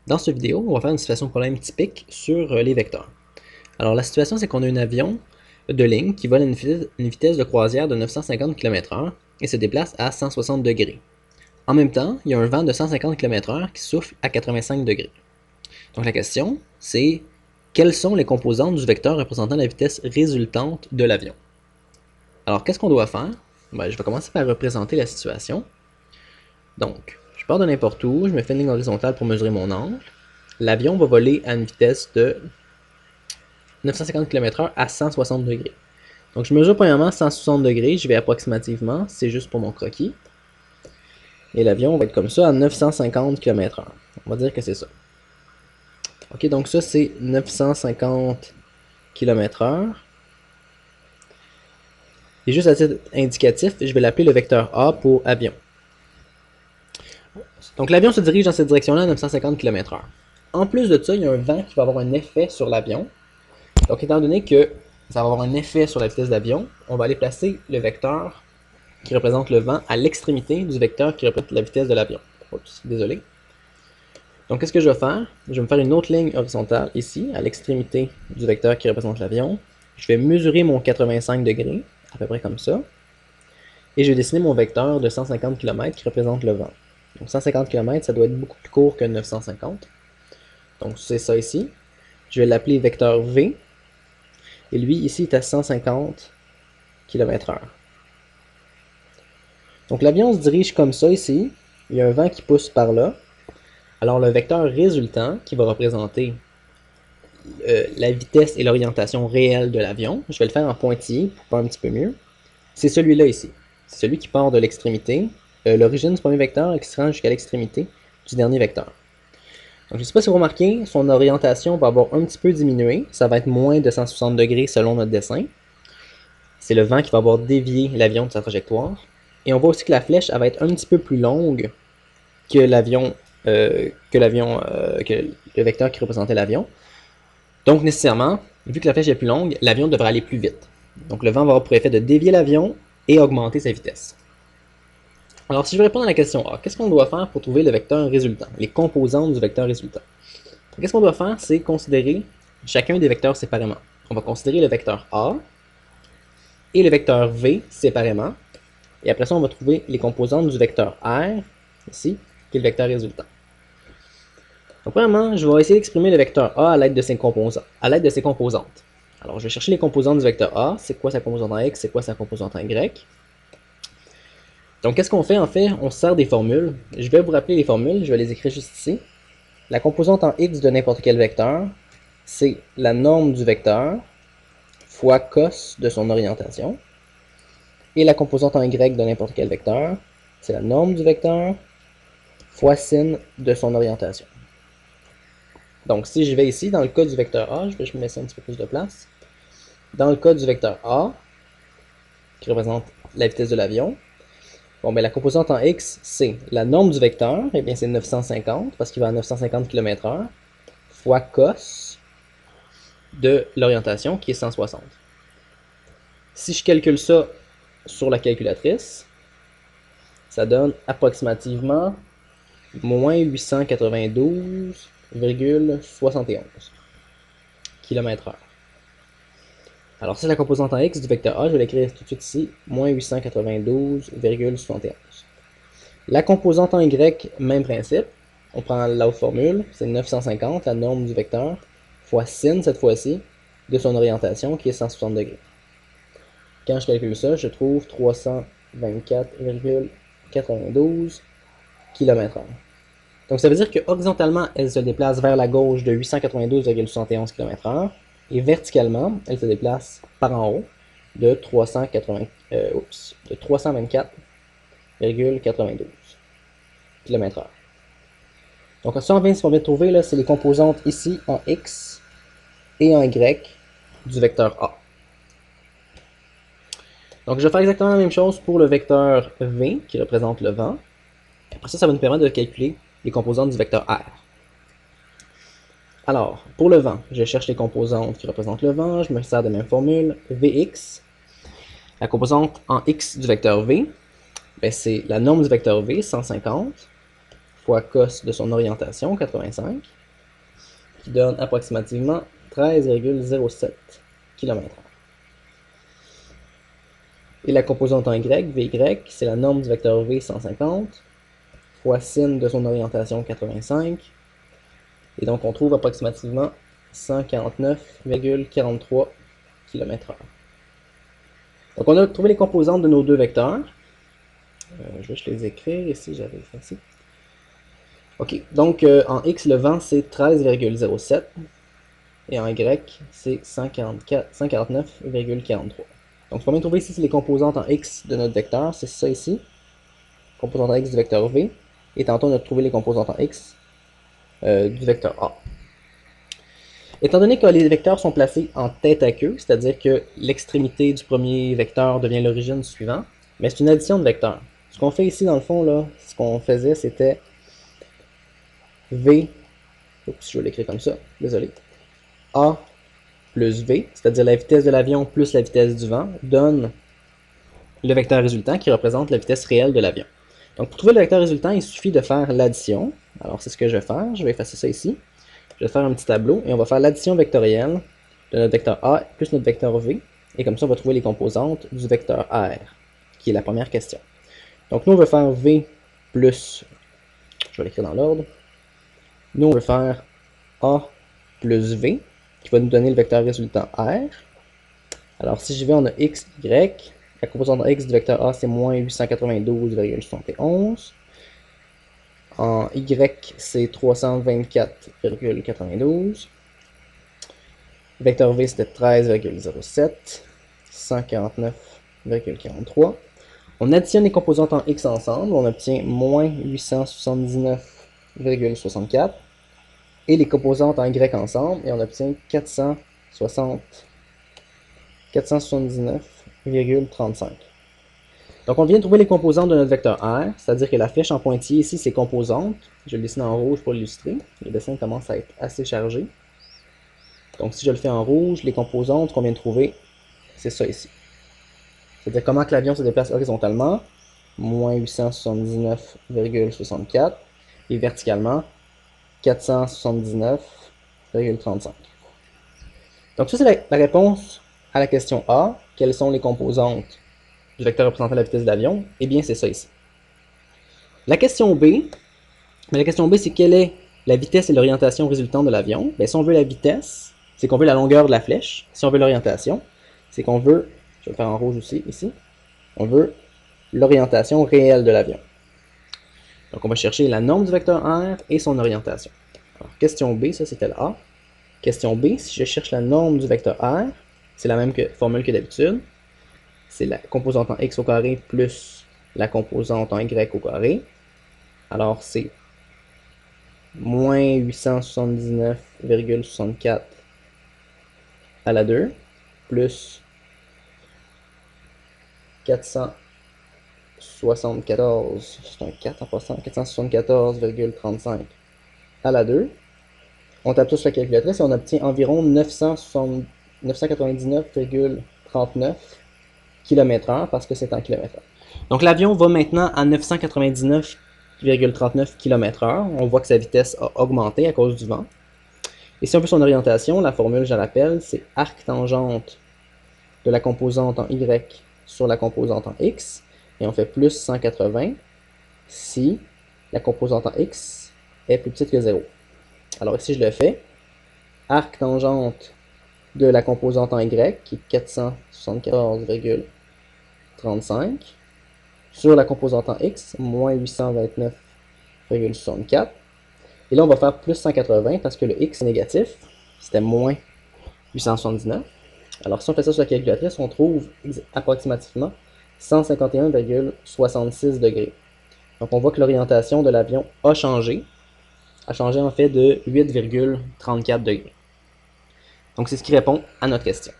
Dans cette vidéo, on va faire une situation de problème typique sur les vecteurs. Alors la situation, c'est qu'on a un avion de ligne qui vole à une vitesse de croisière de 950 km/h et se déplace à 160 degrés. En même temps, il y a un vent de 150 km/h qui souffle à 85 degrés. Donc la question, c'est quelles sont les composantes du vecteur représentant la vitesse résultante de l'avion? Alors qu'est-ce qu'on doit faire? Je vais commencer par représenter la situation. Donc, je pars de n'importe où, je me fais une ligne horizontale pour mesurer mon angle. L'avion va voler à une vitesse de 950 km/h à 160 degrés. Donc je mesure premièrement 160 degrés, je vais approximativement, c'est juste pour mon croquis. Et l'avion va être comme ça à 950 km/h. On va dire que c'est ça. Ok, donc ça c'est 950 km/h. Et juste à titre indicatif, je vais l'appeler le vecteur A pour avion. Donc l'avion se dirige dans cette direction-là à 950 km/h. En plus de ça, il y a un vent qui va avoir un effet sur l'avion. Donc étant donné que ça va avoir un effet sur la vitesse d'avion, on va aller placer le vecteur qui représente le vent à l'extrémité du vecteur qui représente la vitesse de l'avion. Oups, désolé. Donc qu'est-ce que je vais faire? Je vais me faire une autre ligne horizontale ici, à l'extrémité du vecteur qui représente l'avion. Je vais mesurer mon 85 degrés, à peu près comme ça. Et je vais dessiner mon vecteur de 150 km qui représente le vent. Donc 150 km, ça doit être beaucoup plus court que 950. Donc c'est ça ici. Je vais l'appeler vecteur V. Et lui, ici, est à 150 km/h. Donc l'avion se dirige comme ça ici. Il y a un vent qui pousse par là. Alors le vecteur résultant, qui va représenter la vitesse et l'orientation réelle de l'avion, je vais le faire en pointillé pour faire un petit peu mieux, c'est celui-là ici. C'est celui qui part de l'extrémité, l'origine du premier vecteur et qui se rend jusqu'à l'extrémité du dernier vecteur. Donc, je ne sais pas si vous remarquez, son orientation va avoir un petit peu diminué. Ça va être moins de 160 degrés selon notre dessin. C'est le vent qui va avoir dévié l'avion de sa trajectoire. Et on voit aussi que la flèche elle va être un petit peu plus longue que que le vecteur qui représentait l'avion. Donc nécessairement, vu que la flèche est plus longue, l'avion devrait aller plus vite. Donc le vent va avoir pour effet de dévier l'avion et augmenter sa vitesse. Alors si je veux répondre à la question A, qu'est-ce qu'on doit faire pour trouver le vecteur résultant, les composantes du vecteur résultant? Qu'est-ce qu'on doit faire, c'est considérer chacun des vecteurs séparément. On va considérer le vecteur A et le vecteur V séparément. Et après ça, on va trouver les composantes du vecteur R, ici, qui est le vecteur résultant. Donc, premièrement, je vais essayer d'exprimer le vecteur A à l'aide de ses composantes. Alors, je vais chercher les composantes du vecteur A. C'est quoi sa composante en X, c'est quoi sa composante en Y. Donc, qu'est-ce qu'on fait? En fait, on se sert des formules. Je vais vous rappeler les formules, je vais les écrire juste ici. La composante en X de n'importe quel vecteur, c'est la norme du vecteur fois cos de son orientation. Et la composante en Y de n'importe quel vecteur, c'est la norme du vecteur fois sin de son orientation. Donc, si je vais ici, dans le cas du vecteur A, je vais me laisser un petit peu plus de place. Dans le cas du vecteur A, qui représente la vitesse de l'avion, bon, ben, la composante en X, c'est la norme du vecteur, et bien c'est 950, parce qu'il va à 950 km/h, fois cos de l'orientation, qui est 160. Si je calcule ça sur la calculatrice, ça donne approximativement moins 892,71 km/h. Alors, c'est la composante en X du vecteur A, je vais l'écrire tout de suite ici, moins 892,71. La composante en Y, même principe. On prend l'autre formule, c'est 950, la norme du vecteur, fois sin cette fois-ci, de son orientation, qui est 160 degrés. Quand je calcule ça, je trouve 324,92 km/h. Donc ça veut dire que horizontalement, elle se déplace vers la gauche de 892,71 km/h et verticalement, elle se déplace par en haut de 324,92 km/h. Donc ça, ce qu'on vient de trouver, c'est les composantes ici en X et en Y du vecteur A. Donc je vais faire exactement la même chose pour le vecteur V qui représente le vent. Après ça, ça va nous permettre de calculer les composantes du vecteur R. Alors, pour le vent, je cherche les composantes qui représentent le vent, je me sers de la même formule, Vx. La composante en X du vecteur V, ben c'est la norme du vecteur V, 150, fois cos de son orientation, 85, qui donne approximativement 13,07 km/h. Et la composante en Y, Vy, c'est la norme du vecteur V 150, fois sin de son orientation 85, et donc on trouve approximativement 149,43 km/h. Donc on a trouvé les composantes de nos deux vecteurs. Je vais juste les écrire ici, j'avais fait ici. Ok, donc en X, le vent c'est 13,07 et en Y, c'est 149,43. Donc ce qu'on vient de trouver ici, c'est les composantes en X de notre vecteur, c'est ça ici. Composante en X du vecteur V. Et tantôt on a trouvé les composantes en X du vecteur A. Étant donné que les vecteurs sont placés en tête à queue, c'est-à-dire que l'extrémité du premier vecteur devient l'origine du suivant, mais c'est une addition de vecteurs. Ce qu'on fait ici, dans le fond, là, ce qu'on faisait, c'était V, oups, je vais l'écrire comme ça, désolé, A plus V, c'est-à-dire la vitesse de l'avion plus la vitesse du vent, donne le vecteur résultant qui représente la vitesse réelle de l'avion. Donc pour trouver le vecteur résultant, il suffit de faire l'addition. Alors c'est ce que je vais faire, je vais effacer ça ici. Je vais faire un petit tableau et on va faire l'addition vectorielle de notre vecteur A plus notre vecteur V. Et comme ça, on va trouver les composantes du vecteur R, qui est la première question. Donc nous, on va faire V plus, je vais l'écrire dans l'ordre. Nous, on va faire A plus V, qui va nous donner le vecteur résultant R. Alors si je vais, on a X, Y. La composante X du vecteur A, c'est moins 892,71. En Y, c'est 324,92. Vecteur V, c'était 13,07. 149,43. On additionne les composantes en X ensemble, on obtient moins 879,64. Et les composantes en Y ensemble, et on obtient 479,35. Donc on vient de trouver les composantes de notre vecteur R, c'est-à-dire que la flèche en pointillé ici, c'est composantes. Je le dessine en rouge pour l'illustrer. Le dessin commence à être assez chargé. Donc si je le fais en rouge, les composantes qu'on vient de trouver, c'est ça ici. C'est-à-dire comment que l'avion se déplace horizontalement, moins 879,64, et verticalement, 479,35. Donc ça c'est la réponse à la question A. Quelles sont les composantes du vecteur représentant la vitesse de l'avion? Eh bien c'est ça ici. La question B, c'est quelle est la vitesse et l'orientation résultante de l'avion? Si on veut la vitesse, c'est qu'on veut la longueur de la flèche. Si on veut l'orientation, c'est qu'on veut, je vais le faire en rouge aussi, ici, on veut l'orientation réelle de l'avion. Donc on va chercher la norme du vecteur R et son orientation. Alors, question B, ça c'était la A. Question B, si je cherche la norme du vecteur R, c'est la même formule que d'habitude. C'est la composante en X au carré plus la composante en Y au carré. Alors c'est moins 879,64 à la 2 plus 474, c'est un 4 en passant, 474,35 à la 2. On tape tout sur la calculatrice et on obtient environ 999,39 km/h parce que c'est en km/h. Donc l'avion va maintenant à 999,39 km/h. On voit que sa vitesse a augmenté à cause du vent. Et si on veut son orientation, la formule, je la rappelle, c'est arc tangente de la composante en Y sur la composante en X. Et on fait plus 180 si la composante en X est plus petite que 0. Alors ici, je le fais. Arc tangente de la composante en Y, qui est 474,35, sur la composante en X, moins 829,64. Et là, on va faire plus 180 parce que le X est négatif. C'était moins 879. Alors, si on fait ça sur la calculatrice, on trouve approximativement 151,66 degrés. Donc, on voit que l'orientation de l'avion a changé en fait de 8,34 degrés. Donc, c'est ce qui répond à notre question.